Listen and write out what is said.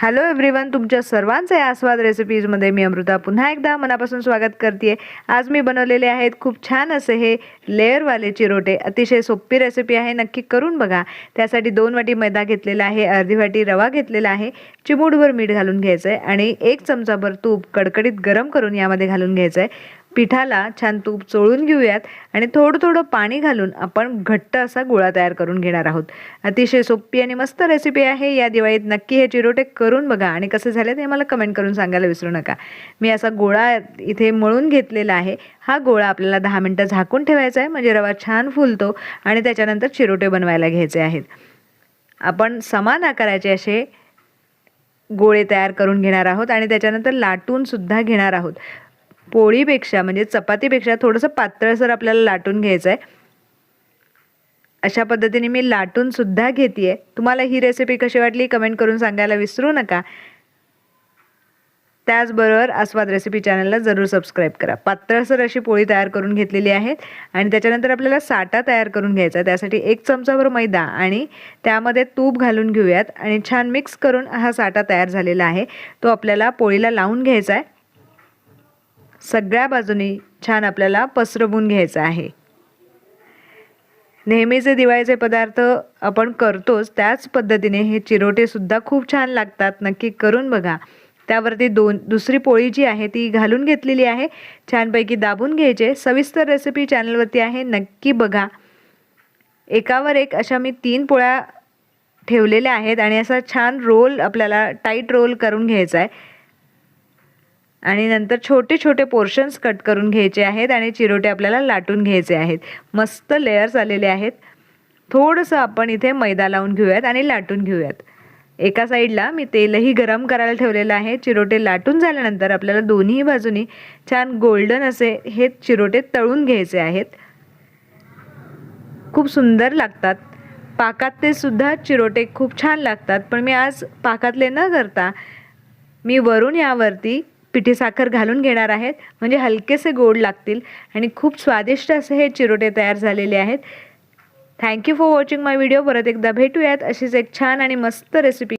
Hello everyone, तुमच्या सर्वांचे आस्वाद रेसिपीजमध्ये मी अमृता पुन्हा एकदा मनापासून स्वागत करते। आज मी बनवलेले आहेत खूप छान असे हे लेअरवाले चिरोटे। अतिशय सोपी रेसिपी आहे, नक्की करून बघा। त्यासाठी 2 वाटी मैदा घेतलेला आहे, अर्धी वाटी रवा घेतलेला आहे, चिमूटभर मीठ घालून घ्यायचं आहे आणि 1 चमचाभर तूप कडकडीत गरम करून यामध्ये घालून घ्यायचं आहे। पिठाला छान तूप चोळून घेऊयात आणि थोडं थोडं पाणी घालून आपण घट्ट असा गोळा तयार करून घेणार आहोत। अतिशय सोपी आणि मस्त रेसिपी आहे। या दिवाळीत नक्की हे चिरोटे करून बघा आणि कसे झाले ते मला कमेंट करून सांगायला विसरू नका। मी असा गोळा इथे मळून घेतलेला आहे। हा गोळा आपल्याला 10 मिनिटं झाकून ठेवायचा आहे, म्हणजे रवा छान फुलतो आणि त्याच्यानंतर चिरोटे बनवायला घ्यायचे आहेत। आपण समान आकाराचे असे गोळे तयार करून घेणार आहोत आणि त्याच्यानंतर लाटून सुद्धा घेणार आहोत। पोळीपेक्षा म्हणजे चपातीपेक्षा थोडंसं पातळसर आपल्याला लाटून घ्यायचं आहे। अशा पद्धतीने मी लाटून सुद्धा घेतेय। तुम्हाला ही रेसिपी कशी वाटली कमेंट करून सांगायला विसरू नका। त्याचबरोबर आस्वाद रेसिपी चॅनलला जरूर सबस्क्राईब करा। पातळसर अशी पोळी तयार करून घेतलेली आहे आणि त्याच्यानंतर आपल्याला साठा तयार करून घ्यायचा आहे। त्यासाठी 1 चमचाभर मैदा आणि त्यामध्ये तूप घालून घेऊयात आणि छान मिक्स करून हा साठा तयार झालेला आहे, तो आपल्याला पोळीला लावून घ्यायचा आहे। सगळ्या बाजूनी छान आपल्याला पसरवून घ्यायचं आहे। नेहमीचे दिवाळीचे पदार्थ आपण करतोच, त्याच पद्धतीने हे चिरोटे सुद्धा खूप छान लागतात, नक्की करून बघा। त्यावरती दुसरी पोळी जी आहे ती घालून घेतलेली आहे, छानपैकी दाबून घ्यायचे। सविस्तर रेसिपी चॅनलवरती आहे, नक्की बघा। एकावर एक अशा मी 3 पोळ्या ठेवलेल्या आहेत आणि असा छान रोल आपल्याला टाईट रोल करून घ्यायचा आहे आणि नंतर छोटे छोटे पोर्शन्स कट करून घ्यायचे आहेत आणि चिरोटे आपल्याला लाटून घ्यायचे आहेत। मस्त लेयर्स आलेले आहेत। थोडंसं आपण इथे मैदा लावून घेऊयात आणि लाटून घेऊयात। एका साईडला मी तेलही गरम करायला ठेवलेलं आहे। चिरोटे लाटून झाल्यानंतर आपल्याला दोन्ही बाजूनी छान गोल्डन असे हे चिरोटे तळून घ्यायचे आहेत। खूप सुंदर लागतात। पाकातले सुद्धा चिरोटे खूप छान लागतात, पण मी आज पाकातले न करता मी वरून यावरती पिठी साखर घालून घेणार आहेत, म्हणजे हलकेसे गोड लागतील आणि खूप स्वादिष्ट असे हे चिरोटे तयार झालेले आहेत। Thank you for watching my video. परत एकदा भेटूयात अशीच एक छान आणि मस्त रेसिपी